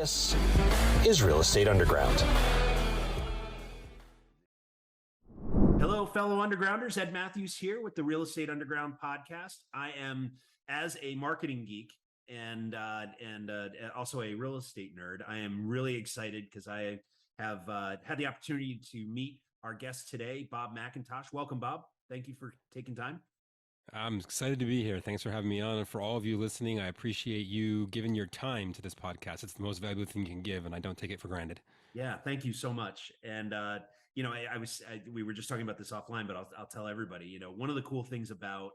This is Real Estate Underground. Hello, fellow Undergrounders. Ed Matthews here with the Real Estate Underground podcast. I am, as a marketing geek and also a real estate nerd, I am really excited because I have had the opportunity to meet our guest today, Bob Mcintosh. Welcome, Bob. Thank you for taking time. I'm excited to be here. Thanks for having me on. And for all of you listening, I appreciate you giving your time to this podcast. It's the most valuable thing you can give, and I don't take it for granted. Yeah, thank you so much. And we were just talking about this offline, but I'll tell everybody. One of the cool things about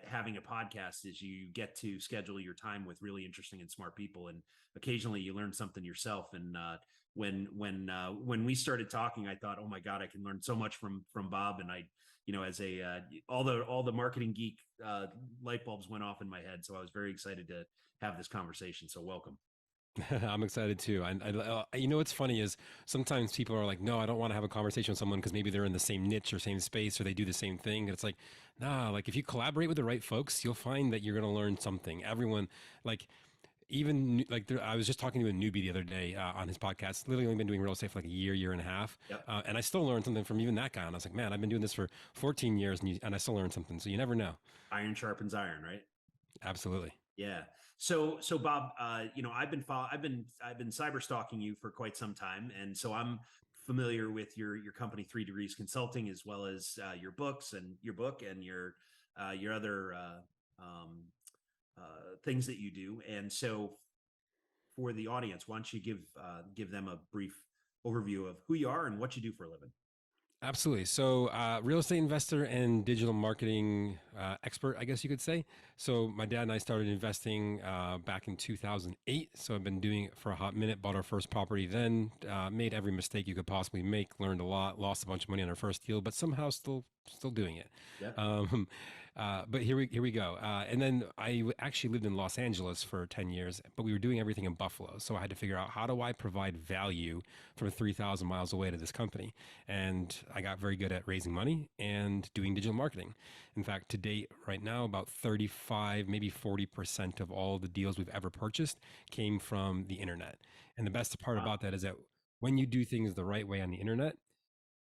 having a podcast is you get to schedule your time with really interesting and smart people, and occasionally you learn something yourself. And when we started talking, I thought, oh my God, I can learn so much from Bob. And as all the marketing geek light bulbs went off in my head, so I was very excited to have this conversation. So welcome. I'm excited too. What's funny is sometimes people are like, no, I don't want to have a conversation with someone because maybe they're in the same niche or same space or they do the same thing. And it's like, nah, like if you collaborate with the right folks, you'll find that you're going to learn something. Everyone, I was just talking to a newbie the other day on his podcast. Literally only been doing real estate for like a year and a half. Yep. And I still learned something from even that guy. And I was like, man, I've been doing this for 14 years and I still learn something. So you never know. Iron sharpens iron, right? Absolutely. Yeah. So Bob, I've been cyber stalking you for quite some time, and so I'm familiar with your company 3 Degrees Consulting, as well as your books and your book and your other things that you do. And so, for the audience, why don't you give them a brief overview of who you are and what you do for a living? Absolutely. So, real estate investor and digital marketing expert, I guess you could say. So, my dad and I started investing back in 2008. So, I've been doing it for a hot minute. Bought our first property then, made every mistake you could possibly make, learned a lot, lost a bunch of money on our first deal, but somehow still doing it. Yeah. But here we go. And then I actually lived in Los Angeles for 10 years, but we were doing everything in Buffalo. So I had to figure out, how do I provide value from 3,000 miles away to this company? And I got very good at raising money and doing digital marketing. In fact, to date, right now, about 35, maybe 40% of all the deals we've ever purchased came from the internet. And the best part about that is that when you do things the right way on the internet,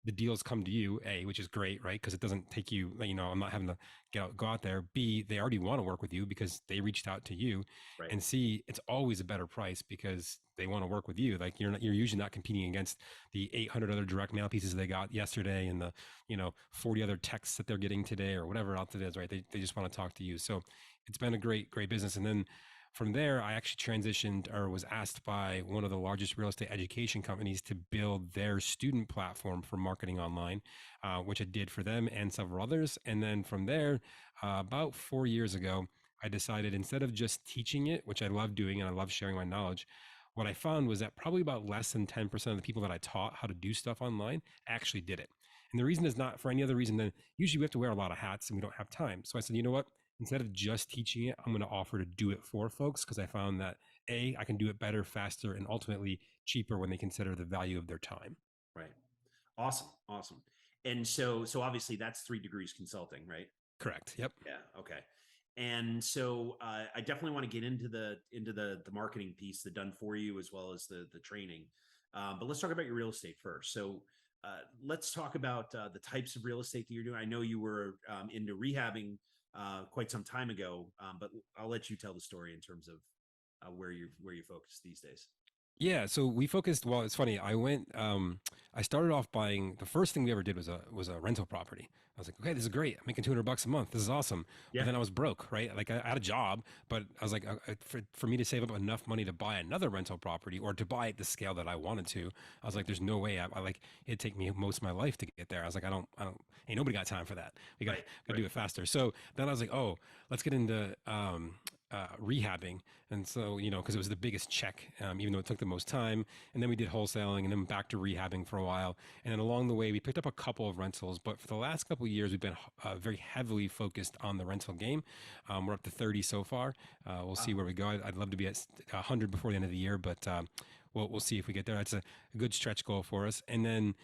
the deals come to you, A, which is great, right? Because it doesn't take you, I'm not having to go out there. B, they already want to work with you because they reached out to you. Right. And C, it's always a better price because they want to work with you. Like you're usually not competing against the 800 other direct mail pieces they got yesterday and the, 40 other texts that they're getting today or whatever else it is, right? They just want to talk to you. So it's been a great business. And then from there, I actually transitioned or was asked by one of the largest real estate education companies to build their student platform for marketing online, which I did for them and several others. And then from there, about 4 years ago, I decided instead of just teaching it, which I love doing and I love sharing my knowledge, what I found was that probably about less than 10% of the people that I taught how to do stuff online actually did it. And the reason is not for any other reason than usually we have to wear a lot of hats and we don't have time. So I said, you know what? Instead of just teaching it, I'm going to offer to do it for folks because I found that A, I can do it better, faster, and ultimately cheaper when they consider the value of their time. Right. Awesome. And so obviously that's 3 Degrees Consulting, right? Correct. Yep. Yeah. Okay. And so I definitely want to get into the marketing piece, the done for you, as well as the training. But let's talk about your real estate first. So let's talk about the types of real estate that you're doing. I know you were into rehabbing quite some time ago, but I'll let you tell the story in terms of where you focus these days. Yeah, so we focused. Well, it's funny. I started off buying. The first thing we ever did was a rental property. I was like, okay, this is great. I'm making $200 a month. This is awesome. Yeah. But then I was broke, right? Like I had a job, but I was like, for me to save up enough money to buy another rental property or to buy at the scale that I wanted to, I was like, there's no way. I like it'd take me most of my life to get there. I was like, I don't. Ain't nobody got time for that. We got to do it faster. So then I was like, oh, let's get into rehabbing. And so, because it was the biggest check, even though it took the most time. And then we did wholesaling and then back to rehabbing for a while. And then along the way, we picked up a couple of rentals. But for the last couple of years, we've been very heavily focused on the rental game. We're up to 30 so far. We'll see where we go. I'd love to be at 100 before the end of the year, but we'll see if we get there. That's a good stretch goal for us. And then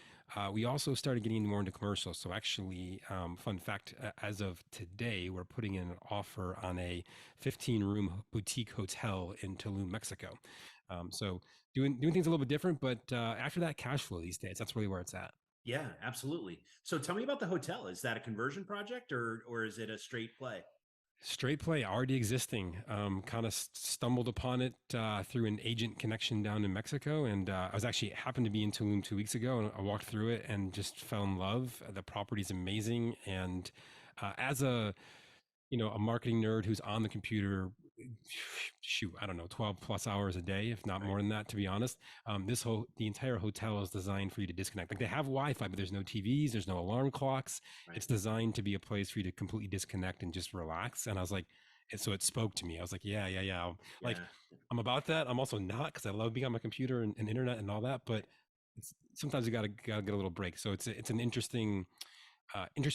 we also started getting more into commercial. So actually, fun fact, as of today, we're putting in an offer on a 15-room boutique hotel in Tulum, Mexico. So doing things a little bit different, but after that, cash flow these days, that's really where it's at. Yeah, absolutely. So tell me about the hotel. Is that a conversion project or is it a straight play? Straight play, already existing. Kind of stumbled upon it through an agent connection down in Mexico, and I was actually happened to be in Tulum 2 weeks ago, and I walked through it and just fell in love. The property's amazing, and as a marketing nerd who's on the computer, shoot, I don't know, 12 plus hours a day, if not Right. more than that, to be honest. The entire hotel is designed for you to disconnect. Like they have Wi-Fi, but there's no TVs, there's no alarm clocks. Right. It's designed to be a place for you to completely disconnect and just relax. And I was like, so it spoke to me. I was like, yeah. Like, Yeah. I'm about that. I'm also not, because I love being on my computer and internet and all that. But sometimes you gotta get a little break. So it's an interesting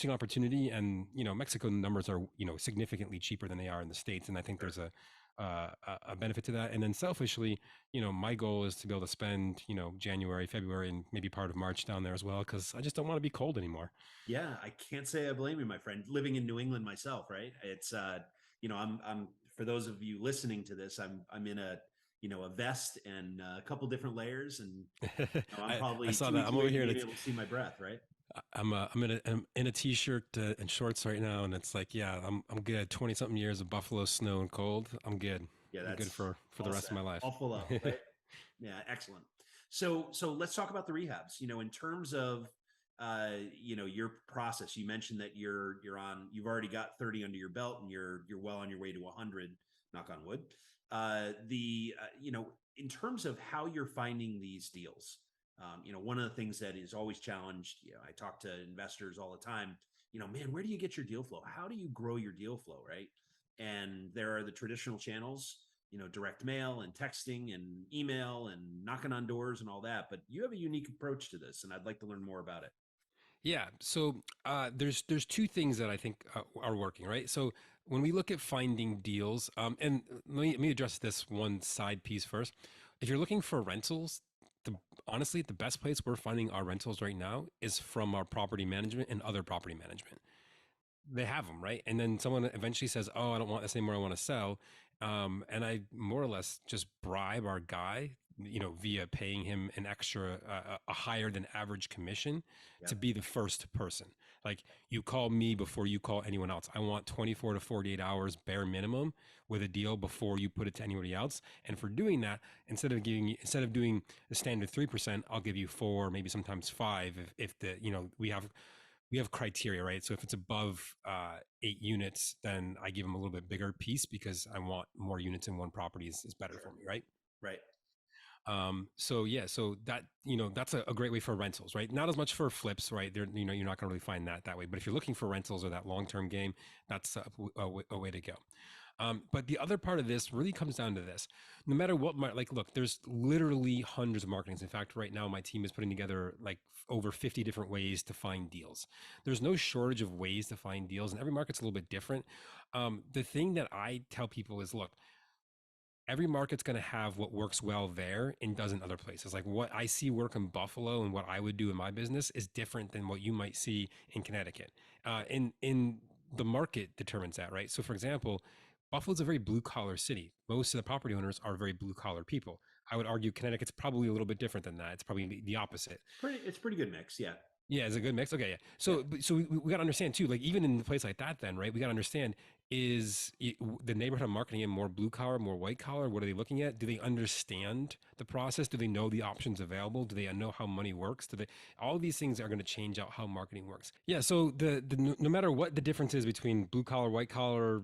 opportunity. And Mexico numbers are significantly cheaper than they are in the States, and I think Sure. there's a benefit to that. And then selfishly, my goal is to be able to spend January, February, and maybe part of March down there as well, because I just don't want to be cold anymore. Yeah, I can't say I blame you, my friend. Living in New England myself, right? It's I'm for those of you listening to this, I'm in a vest and a couple different layers, and I'm I probably saw two that. weeks I'm over away here, from and being it's able to see my breath, right? I'm in a t-shirt and shorts right now, and it's like, yeah, I'm good. 20 something years of Buffalo snow and cold. I'm good. Yeah, I'm good that's for the all rest of set, my life. all full up, right? Yeah, excellent. So let's talk about the rehabs. In terms of your process. You mentioned that you've already got 30 under your belt, and you're well on your way to 100. Knock on wood. The In terms of how you're finding these deals, one of the things that is always challenged. I talk to investors all the time. Man, where do you get your deal flow? How do you grow your deal flow, right? And there are the traditional channels, direct mail and texting and email and knocking on doors and all that. But you have a unique approach to this, and I'd like to learn more about it. Yeah. So there's two things that I think are working, right? So when we look at finding deals, and let me address this one side piece first. If you're looking for rentals, the honestly the best place we're finding our rentals right now is from our property management and other property management. They have them, right? And then someone eventually says, "Oh, I don't want this anymore. I want to sell," and I more or less just bribe our guy, via paying him an extra, a higher than average commission to Yep. be the first person. Like, you call me before you call anyone else. I want 24 to 48 hours bare minimum with a deal before you put it to anybody else. And for doing that, instead of doing the standard 3%, I'll give you 4, maybe sometimes 5 if we have criteria, right? So if it's above 8 units, then I give them a little bit bigger piece because I want more units in one property is better Sure. for me, right? Right. So yeah, so that's a great way for rentals, right? Not as much for flips, right? There, you're not going to really find that way. But if you're looking for rentals or that long-term game, that's a way to go. But the other part of this really comes down to this. No matter what, look, there's literally hundreds of marketings. In fact, right now my team is putting together like over 50 different ways to find deals. There's no shortage of ways to find deals, and every market's a little bit different. The thing that I tell people is, look, every market's going to have what works well there and doesn't other places. Like, what I see work in Buffalo and what I would do in my business is different than what you might see in Connecticut. In the market determines that, right? So, for example, Buffalo's a very blue collar city. Most of the property owners are very blue collar people. I would argue Connecticut's probably a little bit different than that. It's probably the opposite. It's pretty good mix. Yeah. Yeah, it's a good mix. Okay, yeah. Yeah. So we got to understand too. Like, even in a place like that, then, right? We got to understand, the neighborhood I'm marketing in more blue collar, more white collar? What are they looking at? Do they understand the process? Do they know the options available? Do they know how money works? Do they? All of these things are going to change out how marketing works. Yeah. So no matter what the difference is between blue collar, white collar,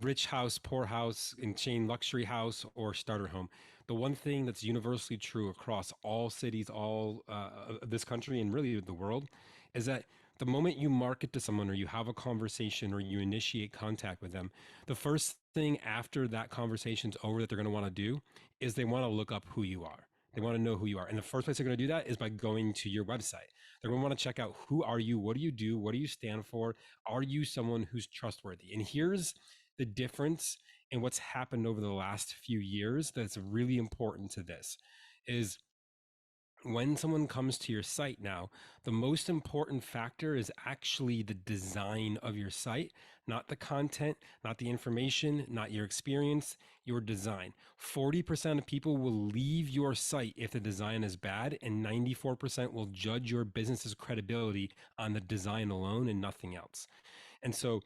rich house, poor house, in chain luxury house, or starter home, the one thing that's universally true across all cities, all of this country, and really the world, is that the moment you market to someone, or you have a conversation, or you initiate contact with them, the first thing after that conversation's over that they're going to want to do is they want to look up who you are. They want to know who you are. And the first place they're going to do that is by going to your website. They're going to want to check out, who are you? What do you do? What do you stand for? Are you someone who's trustworthy? And here's the difference in what's happened over the last few years that's really important to this is, when someone comes to your site now, the most important factor is actually the design of your site, not the content, not the information, not your experience, your design. 40% of people will leave your site if the design is bad, and 94% will judge your business's credibility on the design alone and nothing else. And so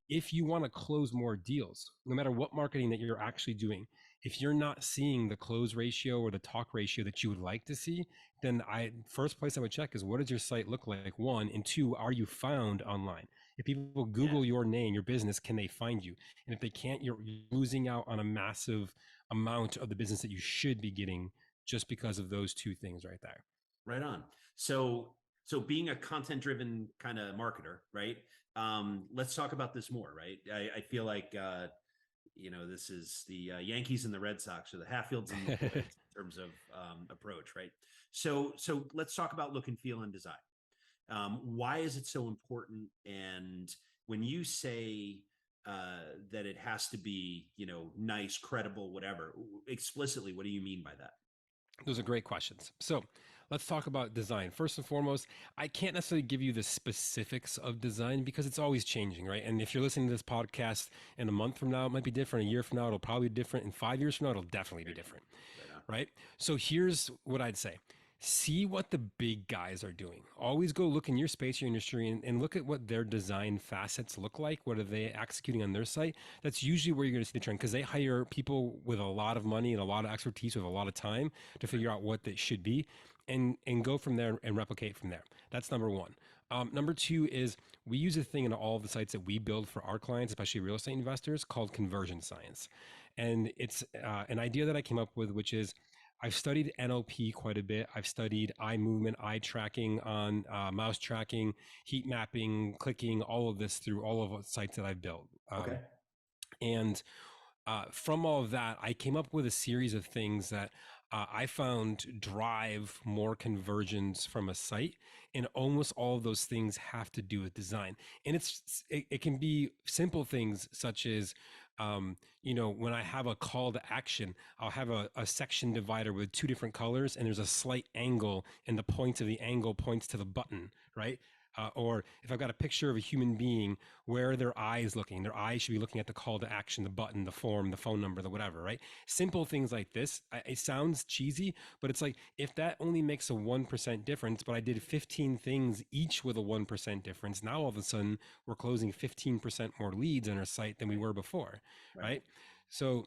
if you want to close more deals, no matter what marketing that you're actually doing, if you're not seeing the close ratio or the talk ratio that you would like to see, then first place I would check is, what does your site look like? One, and two, are you found online? If people Google your name, your business, can they find you? And if they can't, you're losing out on a massive amount of the business that you should be getting just because of those two things right there. Right on. So being a content driven kind of marketer, right? Let's talk about this more, right? I feel like this is the Yankees and the Red Sox, or the Hatfields and the Lloyds in terms of approach, right? So let's talk about look and feel and design. Why is it so important? And when you say that it has to be, nice, credible, whatever, explicitly, what do you mean by that? Those are great questions. So let's talk about design. First and foremost, I can't necessarily give you the specifics of design because it's always changing, right? And if you're listening to this podcast in a month from now, it might be different. A year from now, it'll probably be different. In 5 years from now, it'll definitely be different, right? So here's what I'd say. See what the big guys are doing. Always go look in your space, your industry, and look at what their design facets look like. What are they executing on their site? That's usually where you're going to see the trend, because they hire people with a lot of money and a lot of expertise with a lot of time to figure out what they should be, and go from there and replicate from there. That's number one. Number two is, we use a thing in all of the sites that we build for our clients, especially real estate investors, called conversion science. And it's an idea that I came up with, which is, I've studied NLP quite a bit. I've studied eye movement, eye tracking on mouse tracking, heat mapping, clicking, all of this through all of the sites that I've built. Okay. And from all of that, I came up with a series of things that I found drive more conversions from a site, and almost all of those things have to do with design. And it can be simple things such as, when I have a call to action, I'll have a section divider with two different colors, and there's a slight angle, and the point of the angle points to the button, right? Or if I've got a picture of a human being, where are their eyes looking? Their eyes should be looking at the call to action, the button, the form, the phone number, the whatever, right? Simple things like this. It sounds cheesy, but it's like, if that only makes a 1% difference, but I did 15 things each with a 1% difference, now all of a sudden we're closing 15% more leads on our site than we were before, right? So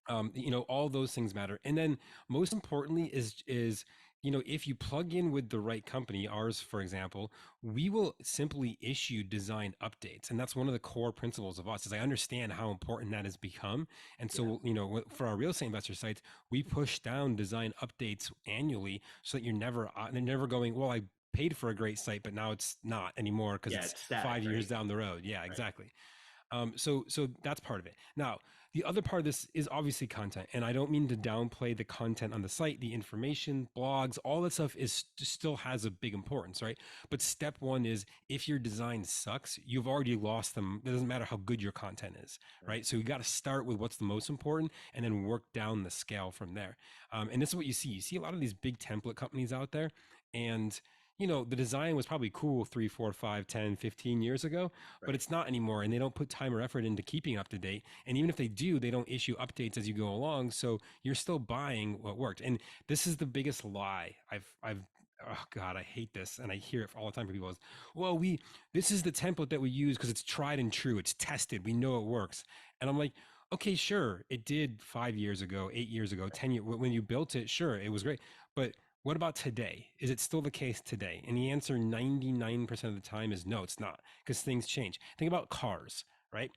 all those things matter. And then most importantly is if you plug in with the right company, ours, for example, we will simply issue design updates. And that's one of the core principles of us, is I understand how important that has become. And so, for our real estate investor sites, we push down design updates annually, so that they're never going, well, I paid for a great site, but now it's not anymore because it's static, 5 years down the road. Yeah, exactly. So that's part of it. Now, the other part of this is obviously content, and I don't mean to downplay the content on the site, the information, blogs, all that stuff still has a big importance, right? But step one is, if your design sucks, you've already lost them. It doesn't matter how good your content is, right? So you got to start with what's the most important, and then work down the scale from there. And this is what you see. You see a lot of these big template companies out there, and the design was probably cool 3, 4, 5, 10, 15 years ago, but it's not anymore. And they don't put time or effort into keeping up to date. And even if they do, they don't issue updates as you go along. So you're still buying what worked. And this is the biggest lie oh God, I hate this. And I hear it all the time from people is, well, this is the template that we use because it's tried and true. It's tested. We know it works. And I'm like, okay, sure. It did 5 years ago, 8 years ago, 10 years. When you built it, sure, it was great. But what about today? Is it still the case today? And the answer 99% of the time is no, it's not, because things change. Think about cars, right?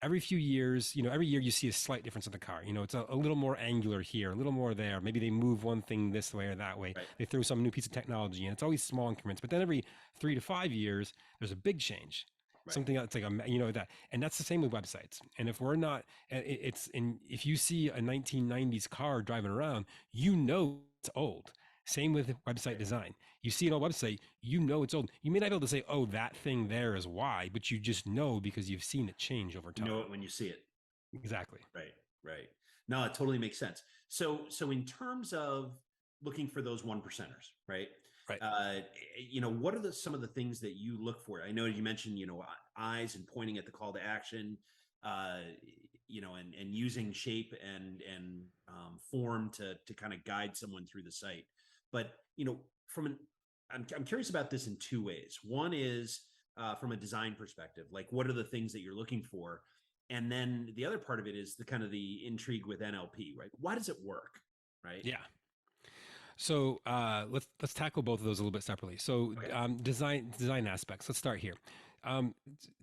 Every few years, every year you see a slight difference in the car. It's a little more angular here, a little more there. Maybe they move one thing this way or that way. Right. They throw some new piece of technology, and it's always small increments. But then every 3 to 5 years, there's a big change. Right. Something that's like that, and that's the same with websites. And if we're not, if you see a 1990s car driving around, it's old. Same with website design. You see an old website, it's old. You may not be able to say, oh, that thing there is why, but you just know because you've seen it change over time. You know it when you see it. Exactly. Right. No, it totally makes sense. So in terms of looking for those one percenters, right? Right. What are some of the things that you look for? I know you mentioned, eyes and pointing at the call to action, uh, and using shape and form to kind of guide someone through the site. But from an I'm curious about this in two ways. One is from a design perspective, like what are the things that you're looking for, and then the other part of it is the kind of the intrigue with NLP, right? Why does it work, right? Yeah. So let's tackle both of those a little bit separately. So Okay. design aspects. Let's start here. Um,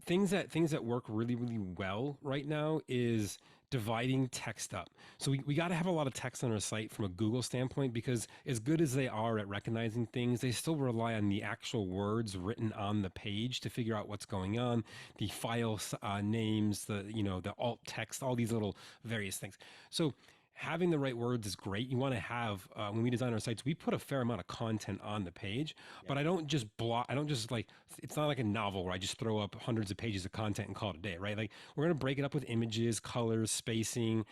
things that work really really well right now is dividing text up. So we got to have a lot of text on our site from a Google standpoint, because as good as they are at recognizing things, they still rely on the actual words written on the page to figure out what's going on, the file names, the alt text, all these little various things. So having the right words is great. You want to have when we design our sites, we put a fair amount of content on the page, but I don't just block. I don't just like, it's not like a novel where I just throw up hundreds of pages of content and call it a day, right? Like we're going to break it up with images, colors, spacing,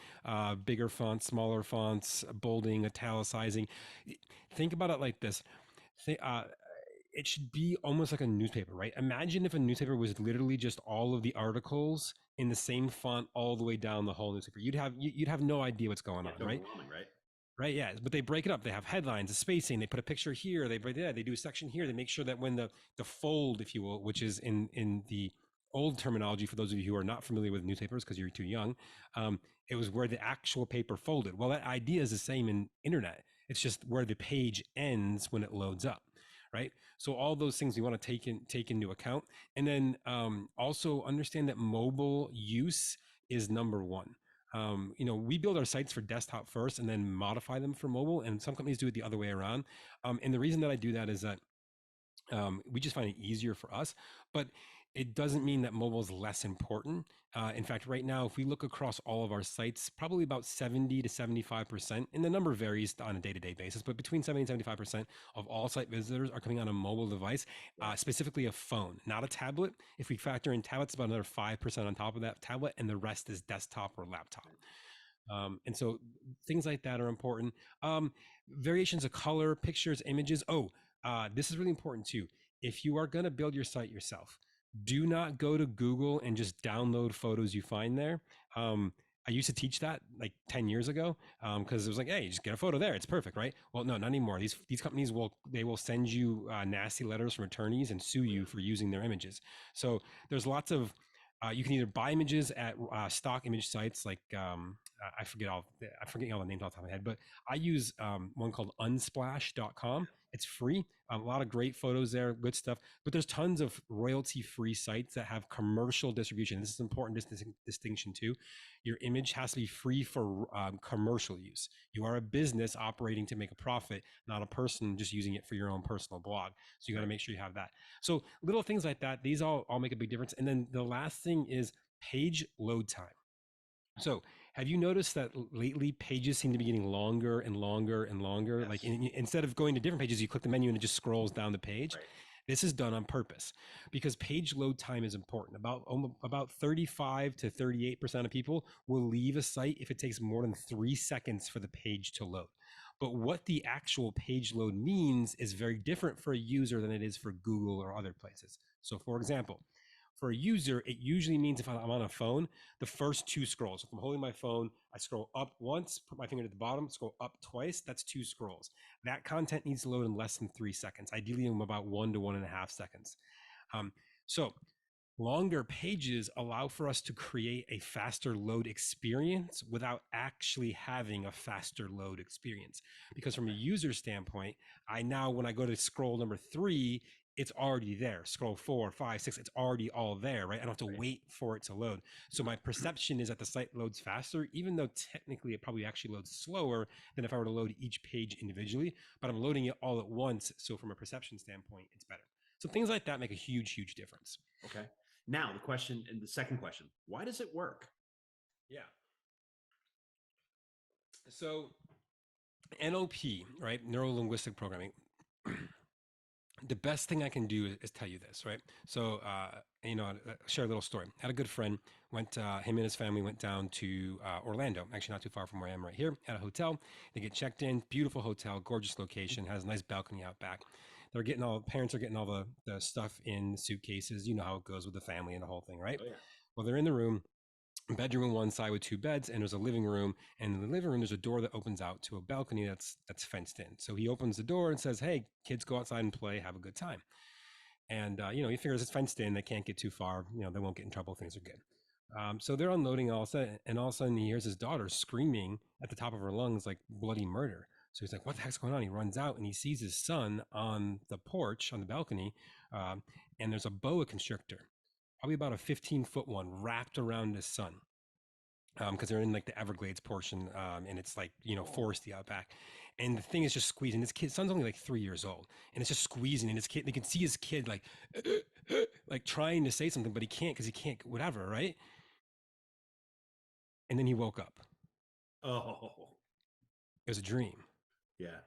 bigger fonts, smaller fonts, bolding, italicizing. Think about it like this. It should be almost like a newspaper, right? Imagine if a newspaper was literally just all of the articles in the same font all the way down the whole newspaper. You'd have no idea what's going on, It's right? overwhelming, right? Right, yeah, but they break it up. They have headlines, a spacing. They put a picture here. They break that. They do a section here. They make sure that when the fold, if you will, which is in the old terminology for those of you who are not familiar with newspapers because you're too young, it was where the actual paper folded. Well, that idea is the same in internet. It's just where the page ends when it loads up, right? So all those things we want to take into account, and then also understand that mobile use is number one. We build our sites for desktop first and then modify them for mobile, and some companies do it the other way around. And the reason that I do that is that we just find it easier for us, but it doesn't mean that mobile is less important. In fact, right now, if we look across all of our sites, probably about 70 to 75%, and the number varies on a day-to-day basis, but between 70 and 75% of all site visitors are coming on a mobile device, specifically a phone, not a tablet. If we factor in tablets, about another 5% on top of that tablet, and the rest is desktop or laptop. And so things like that are important. Variations of color, pictures, images. This is really important too. If you are going to build your site yourself, do not go to Google and just download photos you find there. I used to teach that like 10 years ago because it was like, hey, just get a photo there. It's perfect, right? Well, no, not anymore. These companies will send you nasty letters from attorneys and sue you for using their images. So there's lots of you can either buy images at stock image sites like I forget all the names off the top of my head, but I use one called unsplash.com. It's free. A lot of great photos there, good stuff. But there's tons of royalty-free sites that have commercial distribution. This is an important distinction too. Your image has to be free for commercial use. You are a business operating to make a profit, not a person just using it for your own personal blog. So you got to make sure you have that. So little things like that, these all make a big difference. And then the last thing is page load time. So have you noticed that lately pages seem to be getting longer and longer and longer? Yes. Like instead of going to different pages, you click the menu and it just scrolls down the page. Right. This is done on purpose because page load time is important. About 35 to 38% of people will leave a site if it takes more than 3 seconds for the page to load. But what the actual page load means is very different for a user than it is for Google or other places. So for example, for a user, it usually means if I'm on a phone, the first 2 scrolls. If I'm holding my phone, I scroll up once, put my finger to the bottom, scroll up twice. That's 2 scrolls. That content needs to load in less than 3 seconds, ideally in about 1 to 1.5 seconds. So longer pages allow for us to create a faster load experience without actually having a faster load experience. Because from a user standpoint, when I go to scroll number 3, it's already there. Scroll 4, 5, 6, it's already all there, right? I don't have to wait for it to load. So my perception is that the site loads faster, even though technically it probably actually loads slower than if I were to load each page individually, but I'm loading it all at once. So from a perception standpoint, it's better. So things like that make a huge, huge difference. Okay. Now the second question, why does it work? Yeah. So NLP, right? Neuro linguistic programming. The best thing I can do is tell you this, right? So, share a little story. I had a good friend him and his family went down to Orlando, actually not too far from where I am right here, at a hotel. They get checked in, beautiful hotel, gorgeous location, has a nice balcony out back. Parents are getting all the stuff in suitcases. You know how it goes with the family and the whole thing, right? Oh yeah. Well, they're in the room, bedroom on one side with two beds, and there's a living room. And in the living room, there's a door that opens out to a balcony that's fenced in. So he opens the door and says, "Hey, kids, go outside and play, have a good time." And he figures it's fenced in; they can't get too far. They won't get in trouble. Things are good. So they're unloading all of a sudden he hears his daughter screaming at the top of her lungs like bloody murder. So he's like, "What the heck's going on?" He runs out and he sees his son on the porch on the balcony, and there's a boa constrictor, probably about a 15-foot one, wrapped around his son, because they're in like the Everglades portion, and it's like foresty out back, and the thing is just squeezing. This kid, son's only like 3 years old, and it's just squeezing. And his kid, you can see his kid like, like trying to say something, but he can't because he can't, whatever, right? And then he woke up. Oh It was a dream. yeah.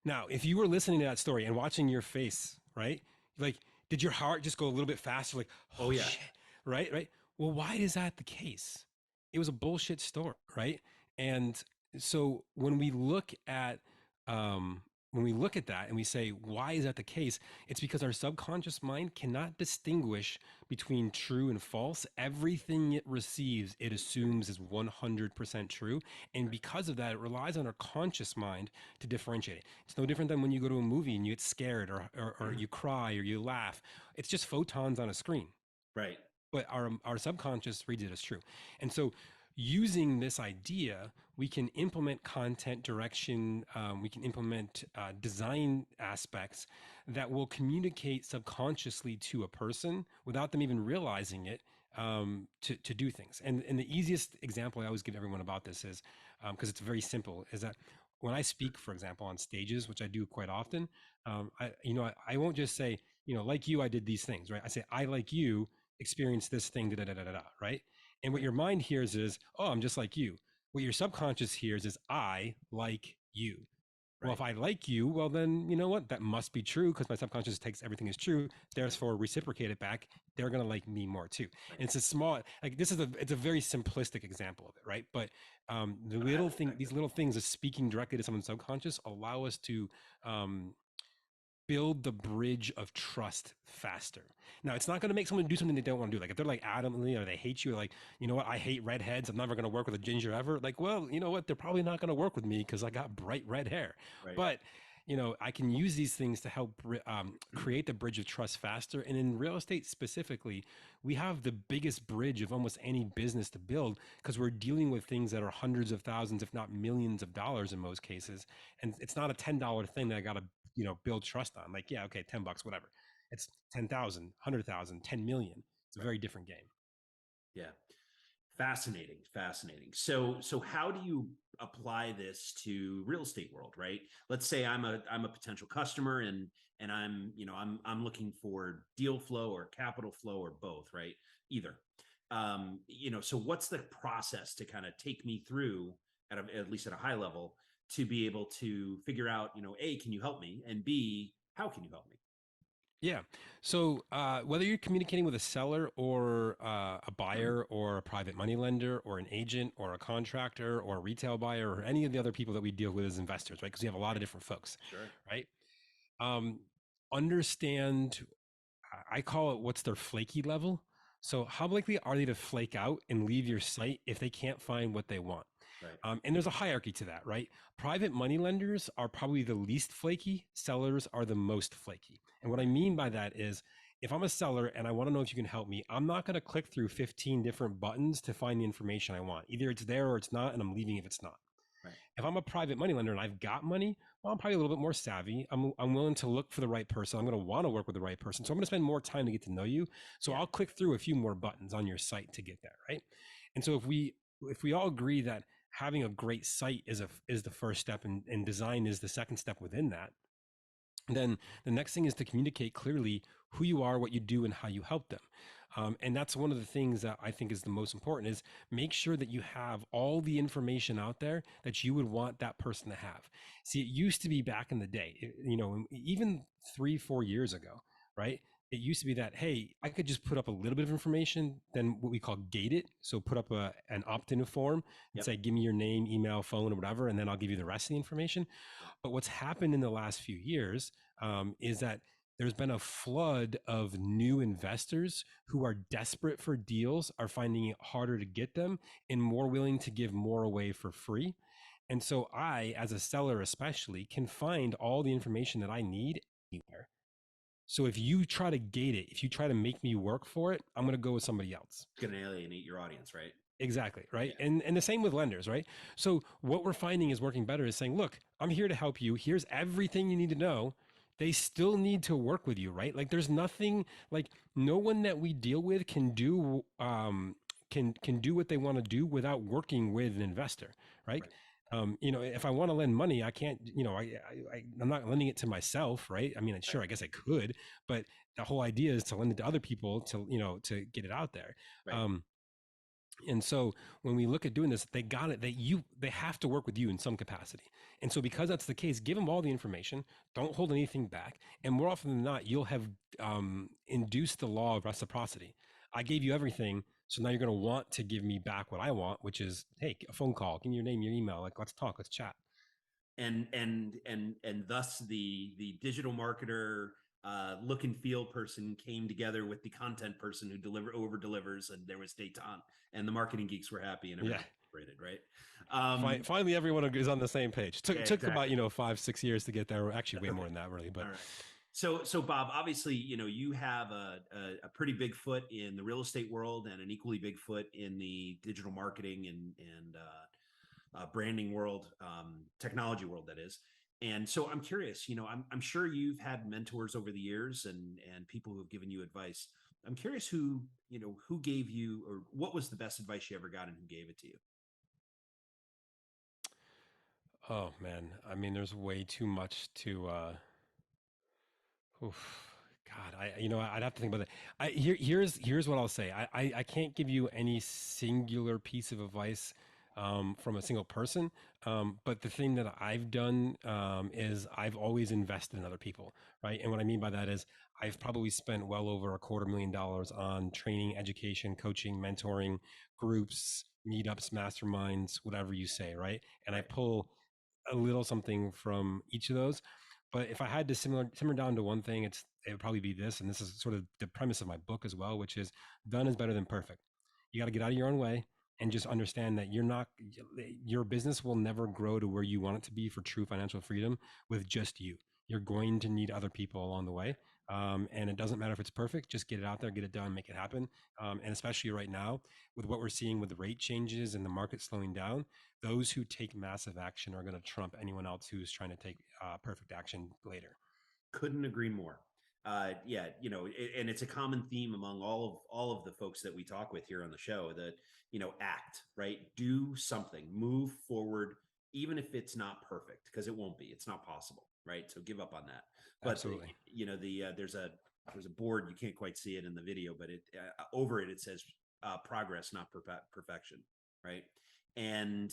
Now, if you were listening to that story and watching your face, right? Like, did your heart just go a little bit faster? Like, Oh yeah. shit, right, right. Well, why is that the case? It was a bullshit story, right? And so when we look at that and we say, why is that the case? It's because our subconscious mind cannot distinguish between true and false. Everything it receives, it assumes is 100% true. And because of that, it relies on our conscious mind to differentiate it. It's no different than when you go to a movie and you get scared or you cry or you laugh. It's just photons on a screen, Right. but our subconscious reads it as true. And so using this idea, we can implement content direction, we can implement design aspects that will communicate subconsciously to a person without them even realizing it, to do things. And the easiest example I always give everyone about this is, because it's very simple, is that when I speak, for example, on stages, which I do quite often, I won't just say, like you, I did these things, right? I say, I, like you, experienced this thing, da da da da da, right? And what your mind hears is, oh, I'm just like you. What your subconscious hears is, I like you. Well, if Right. I like you, well, then you know what? That must be true because my subconscious takes everything as true. Therefore, reciprocate it back. They're gonna like me more too. Right. And it's a small, like it's a very simplistic example of it, right? But But highly these effective. little things of speaking directly to someone's subconscious allow us to um, build the bridge of trust faster. Now, it's not going to make someone do something they don't want to do. Like if they're like adamantly or they hate you, like, you know what, I hate redheads, I'm never going to work with a ginger ever. Like, well, you know what, they're probably not going to work with me because I got bright red hair. Right. But I can use these things to help create the bridge of trust faster. And in real estate specifically, we have the biggest bridge of almost any business to build because we're dealing with things that are hundreds of thousands, if not millions of dollars in most cases. And it's not a $10 thing that I got to build trust on. Like, yeah, okay, $10, whatever. It's 10,000, 100,000, 10 million. It's a Right. very different game. Yeah. Fascinating. Fascinating. So how do you apply this to real estate world, right? Let's say I'm a potential customer and I'm looking for deal flow or capital flow or both, right? Either. So what's the process to kind of take me through at least at a high level to be able to figure out, A, can you help me? And B, how can you help me? Yeah. So whether you're communicating with a seller or a buyer or a private money lender or an agent or a contractor or a retail buyer or any of the other people that we deal with as investors, right? Because we have a lot of different folks, Sure. right? Um, understand, I call it what's their flaky level. So how likely are they to flake out and leave your site if they can't find what they want? Right. And there's a hierarchy to that, right? Private money lenders are probably the least flaky. Sellers are the most flaky. And what I Right. mean by that is if I'm a seller and I want to know if you can help me, I'm not going to click through 15 different buttons to find the information I want. Either it's there or it's not, and I'm leaving if it's not. Right. If I'm a private money lender and I've got money, well, I'm probably a little bit more savvy. I'm willing to look for the right person. I'm going to want to work with the right person. So I'm going to spend more time to get to know you. So Yeah. I'll click through a few more buttons on your site to get there, right? And so if we all agree that having a great site is the first step and design is the second step within that, then the next thing is to communicate clearly who you are, what you do, and how you help them. And that's one of the things that I think is the most important is make sure that you have all the information out there that you would want that person to have. See, it used to be back in the day, even 3, 4 years ago, right? It used to be that, hey, I could just put up a little bit of information, then what we call gate it. So put up an opt-in form and Yep. say, give me your name, email, phone, or whatever, and then I'll give you the rest of the information. But what's happened in the last few years is that there's been a flood of new investors who are desperate for deals, are finding it harder to get them, and more willing to give more away for free. And so I, as a seller especially, can find all the information that I need anywhere. So if you try to gate it, if you try to make me work for it, I'm going to go with somebody else. It's going to alienate your audience, right? Exactly. Right. Yeah. And the same with lenders, right? So what we're finding is working better is saying, look, I'm here to help you. Here's everything you need to know. They still need to work with you, right? Like there's nothing, like no one that we deal with can do can do what they want to do without working with an investor, right? If I want to lend money, I can't, I'm not lending it to myself, right? I mean, sure, I guess I could, but the whole idea is to lend it to other people to get it out there. Right. And so when we look at doing this, they got it. They have to work with you in some capacity. And so because that's the case, give them all the information. Don't hold anything back. And more often than not, you'll have induced the law of reciprocity. I gave you everything, so now you're going to want to give me back what I want, which is, hey, a phone call, give me your name, your email, like let's talk, let's chat. And thus the digital marketer look and feel person came together with the content person who over delivers, and there was detente, and the marketing geeks were happy and everything separated, right? Finally, everyone is on the same page. Took exactly. about 5-6 years to get there. Actually, way more than that, really. But all right. So Bob, obviously, you have a pretty big foot in the real estate world and an equally big foot in the digital marketing and branding world, technology world, that is. And so I'm curious, I'm sure you've had mentors over the years and people who have given you advice. I'm curious who gave you, or what was the best advice you ever got and who gave it to you? Oh man, I mean, there's way too much to. Oof. God, I'd have to think about that. Here's what I'll say. I can't give you any singular piece of advice from a single person. But the thing that I've done is I've always invested in other people, right? And what I mean by that is I've probably spent well over $250,000 on training, education, coaching, mentoring, groups, meetups, masterminds, whatever you say, right? And I pull a little something from each of those. But if I had to simmer down to one thing, it would probably be this, and this is sort of the premise of my book as well, which is done is better than perfect. You got to get out of your own way and just understand that your business will never grow to where you want it to be for true financial freedom with just you. You're going to need other people along the way. And it doesn't matter if it's perfect, just get it out there, get it done, make it happen. And especially right now, with what we're seeing with the rate changes and the market slowing down, those who take massive action are going to trump anyone else who's trying to take perfect action later. Couldn't agree more. Yeah, and it's a common theme among all of the folks that we talk with here on the show that act, right, do something, move forward, even if it's not perfect, because it won't be, it's not possible, right? So give up on that. But Absolutely. there's a board, you can't quite see it in the video, but it over it says progress, not perfection, right? And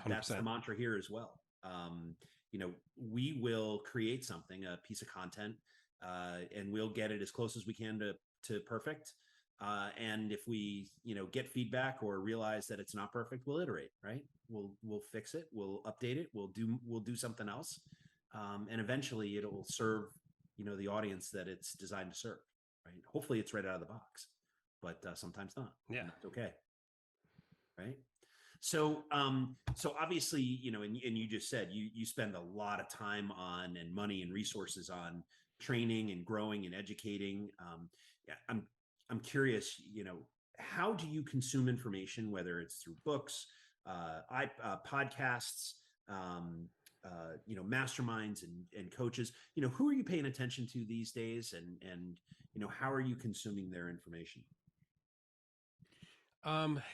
that's the mantra here as well. We will create something, a piece of content, and we'll get it as close as we can to perfect. And if we, get feedback or realize that it's not perfect, we'll iterate, right? We'll fix it. We'll update it. We'll do something else. And eventually it'll serve, the audience that it's designed to serve, right? Hopefully it's right out of the box, but sometimes not. Yeah. That's okay. Right. So, so obviously, and you just said you spend a lot of time on and money and resources on training and growing and educating. Yeah, I'm curious, how do you consume information, whether it's through books, podcasts, masterminds and coaches? Who are you paying attention to these days, and how are you consuming their information?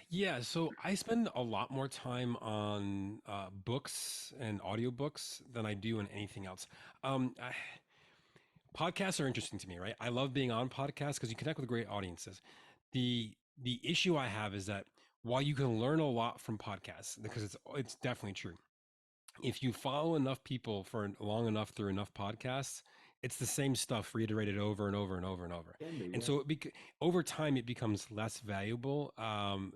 Yeah, so I spend a lot more time on books and audiobooks than I do on anything else. Podcasts are interesting to me, right? I love being on podcasts because you connect with great audiences. The issue I have is that while you can learn a lot from podcasts, because it's definitely true, if you follow enough people for long enough through enough podcasts, it's the same stuff reiterated over and over and over and over. Can be, And yeah. so over time, it becomes less valuable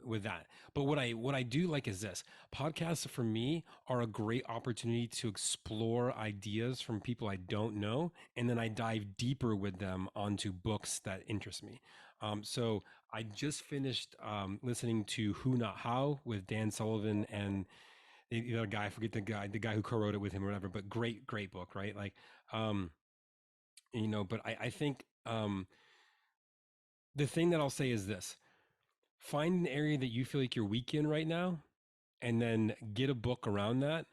with that. But what I do like is this: podcasts for me are a great opportunity to explore ideas from people I don't know, and then I dive deeper with them onto books that interest me. So I just finished listening to Who Not How with Dan Sullivan and the other guy. I forget the guy who co-wrote it with him or whatever. But great book, right? Like, um, But I think the thing that I'll say is this: find an area that you feel like you're weak in right now, and then get a book around that.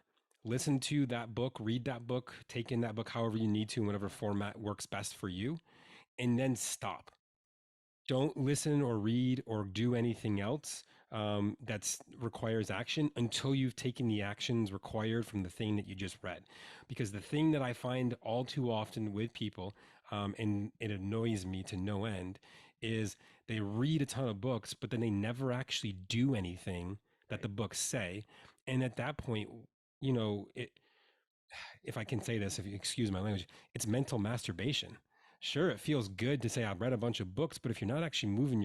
Listen to that book, read that book, take in that book however you need to, in whatever format works best for you, and then stop. Don't listen or read or do anything else that requires action until you've taken the actions required from the thing that you just read. Because the thing that I find all too often with people, and it annoys me to no end, is they read a ton of books, but then they never actually do anything that the books say. And at that point, if I can say this, if you excuse my language, it's mental masturbation. Sure, it feels good to say I've read a bunch of books, but if you're not actually moving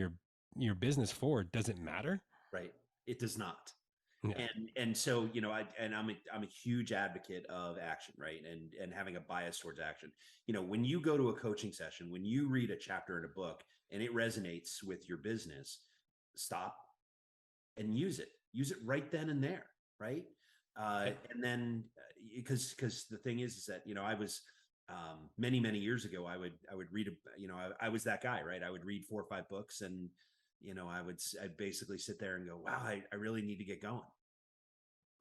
your business forward, does it matter? Right. It does not. Yeah. And so, I'm a huge advocate of action, right? And having a bias towards action. When you go to a coaching session, when you read a chapter in a book and it resonates with your business, stop and use it. Use it right then and there, right? And then because the thing is that I was many years ago I would read I was that guy, right? I would read 4 or 5 books, and I'd basically sit there and go, wow, I really need to get going.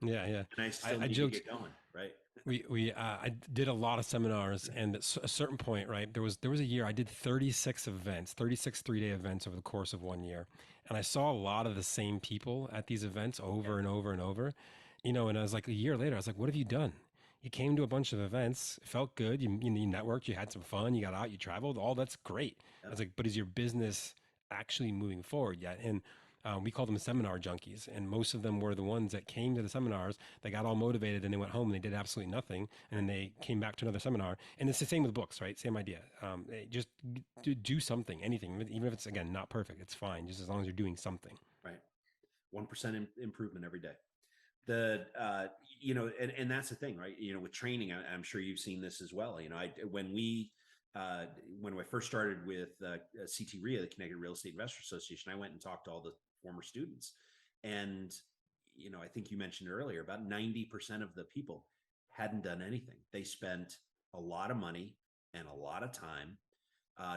Yeah, yeah. And I still I need joked to get going, right? I did a lot of seminars, and at a certain point, right, there was a year I did 36 events, 36 3-day events over the course of one year, and I saw a lot of the same people at these events over and over and over, and I was like, a year later, I was like, what have you done? You came to a bunch of events, it felt good, you networked, you had some fun, you got out, you traveled, all that's great. I was like, but is your business actually moving forward yet? And we call them seminar junkies, and most of them were the ones that came to the seminars. They got all motivated, and they went home and they did absolutely nothing, and then they came back to another seminar. And it's the same with books, right? Same idea. Just do something, anything, even if it's again not perfect. It's fine, just as long as you're doing something. Right. 1% improvement every day. And that's the thing, right? With training, I'm sure you've seen this as well. When I first started with CT the Connecticut Real Estate Investor Association, I went and talked to all the former students. And, I think you mentioned earlier, about 90% of the people hadn't done anything. They spent a lot of money and a lot of time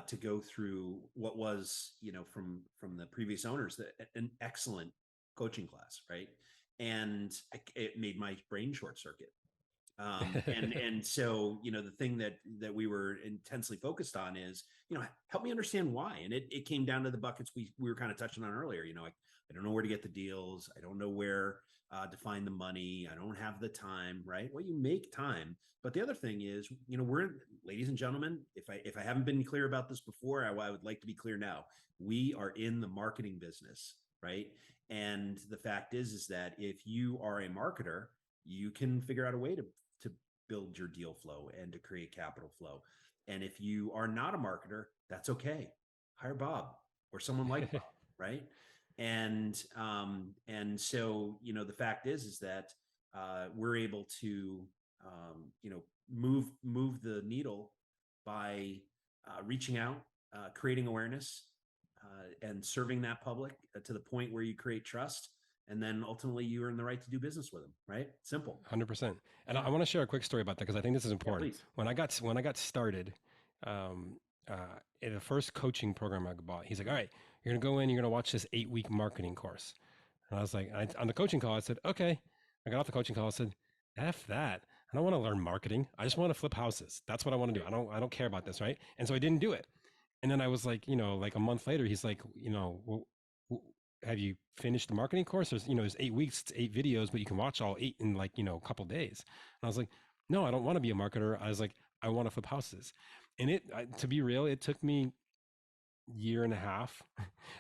to go through what was, from the previous owners, an excellent coaching class, right? And it made my brain short circuit. And so the thing that we were intensely focused on is help me understand why. And it came down to the buckets we were kind of touching on earlier. I don't know where to get the deals. I don't know where to find the money. I don't have the time. Right? Well, you make time. But the other thing is, we're, ladies and gentlemen, if I haven't been clear about this before, I would like to be clear now. We are in the marketing business, right? And the fact is that if you are a marketer, you can figure out a way to build your deal flow and to create capital flow. And if you are not a marketer, that's okay. Hire Bob or someone like Bob, right? And so the fact is that we're able to move the needle by reaching out, creating awareness, and serving that public to the point where you create trust, and then ultimately you earn the right to do business with them. Right? Simple. 100%. And I want to share a quick story about that because I think this is important. Yeah, when I got started, in the first coaching program I bought, he's like, all right, you're going to go in, you're going to watch this 8-week marketing course. And I was like, on the coaching call, I said, okay. I got off the coaching call. I said, F that. I don't want to learn marketing. I just want to flip houses. That's what I want to do. I don't care about this. Right. And so I didn't do it. And then I was like, like a month later, he's like, well, have you finished the marketing course? There's 8 weeks, it's 8 videos, but you can watch all 8 in like, a couple days. And I was like, no, I don't want to be a marketer. I was like, I want to flip houses. And to be real, it took me year and a half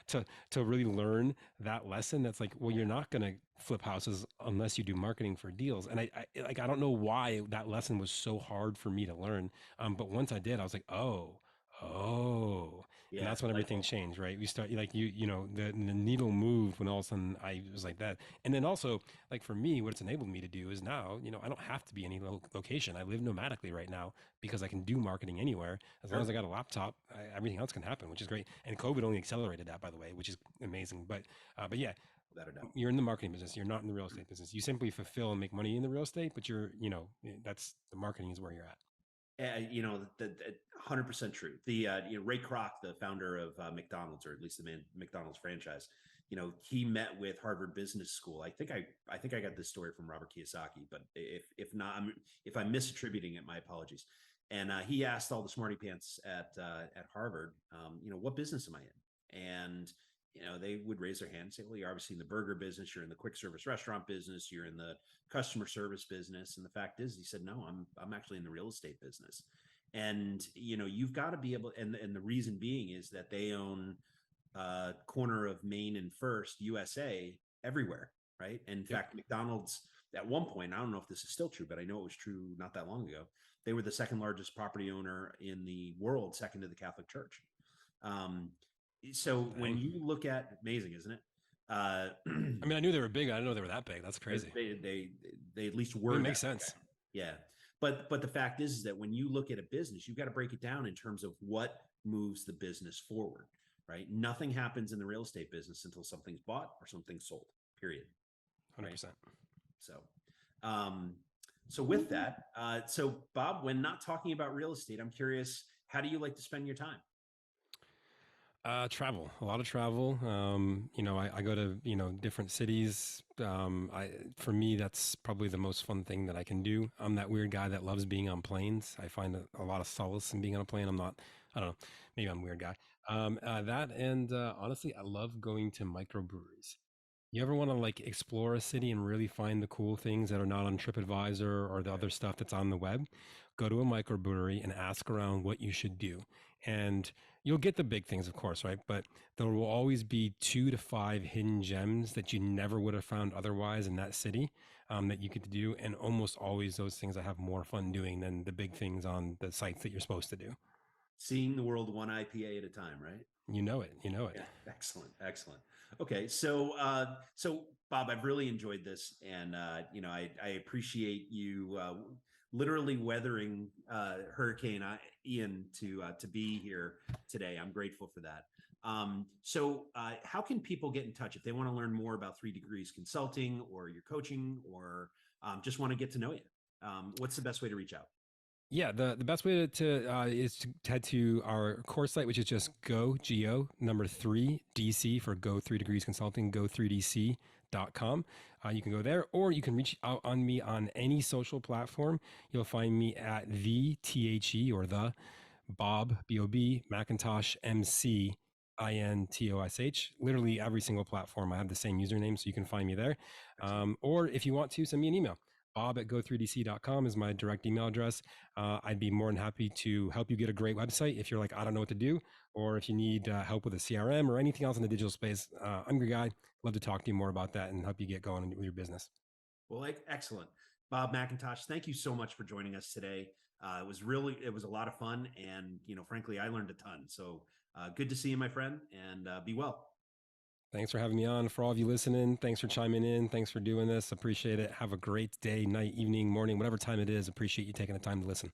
to really learn that lesson. That's like, well, you're not going to flip houses unless you do marketing for deals. And I don't know why that lesson was so hard for me to learn. But once I did, I was like, oh, and Yeah, that's when light everything bulb. changed, right? We start like the needle moved when all of a sudden I was like that. And then also, like for me, what it's enabled me to do is now, I don't have to be any location. I live nomadically right now because I can do marketing anywhere as long as Sure, I got a laptop. Everything else can happen, which is great. And COVID only accelerated that, by the way, which is amazing. But yeah, without a doubt. you're in the marketing business. You're not in the real estate business. You simply fulfill and make money in the real estate, but that's the marketing is where you're at. You know, 100% true. The Ray Kroc, the founder of McDonald's, or at least the McDonald's franchise, he met with Harvard Business School. I think I got this story from Robert Kiyosaki, but if not, if I'm misattributing it, my apologies. And he asked all the smarty pants at Harvard, what business am I in? And they would raise their hand and say, well, you're obviously in the burger business, you're in the quick service restaurant business, you're in the customer service business. And the fact is, he said, no, I'm actually in the real estate business. And you've got to be able, and the reason being is that they own corner of Main and First USA everywhere, right? And in fact, McDonald's at one point, I don't know if this is still true, but I know it was true not that long ago. They were the second largest property owner in the world, second to the Catholic Church. So when Dang. you look at, amazing, isn't it? I mean, I knew they were big. I didn't know they were that big. That's crazy. They at least I mean, were it makes that big. sense. Yeah. But the fact is that when you look at a business, you've got to break it down in terms of what moves the business forward, right? Nothing happens in the real estate business until something's bought or something's sold, period. 100%. Right? So with that, so Bob, when not talking about real estate, I'm curious, how do you like to spend your time? Travel, a lot of travel. I go to, different cities. For me, that's probably the most fun thing that I can do. I'm that weird guy that loves being on planes. I find a lot of solace in being on a plane. I don't know, maybe I'm a weird guy. Honestly, I love going to microbreweries. You ever want to like explore a city and really find the cool things that are not on TripAdvisor or the other stuff that's on the web? Go to a microbrewery and ask around what you should do. And you'll get the big things, of course, right? But there will always be 2 to 5 hidden gems that you never would have found otherwise in that city that you get to do. And almost always those things I have more fun doing than the big things on the sites that you're supposed to do. Seeing the world one IPA at a time, right? You know it. You know it. Yeah, excellent, excellent. Okay, so Bob, I've really enjoyed this, and I appreciate you literally weathering Hurricane Ian to be here today. I'm grateful for that. How can people get in touch if they want to learn more about 3 Degrees Consulting or your coaching, or just want to get to know you? What's the best way to reach out? Yeah, the best way is to head to our course site, which is just go number 3 DC for Go 3 Degrees Consulting, go3dc.com. You can go there, or you can reach out on me on any social platform. You'll find me at the or the Bob B-O-B Mcintosh MCINTOSH. Literally every single platform I have the same username, so you can find me there. Or if you want to, send me an email. Bob at go3dc.com is my direct email address. I'd be more than happy to help you get a great website if you're like, I don't know what to do, or if you need help with a CRM or anything else in the digital space. I'm your guy. Love to talk to you more about that and help you get going with your business. Well, excellent. Bob Mcintosh, thank you so much for joining us today. It was a lot of fun, and frankly, I learned a ton. So good to see you, my friend, and be well. Thanks for having me on. For all of you listening, thanks for chiming in. Thanks for doing this. Appreciate it. Have a great day, night, evening, morning, whatever time it is. Appreciate you taking the time to listen.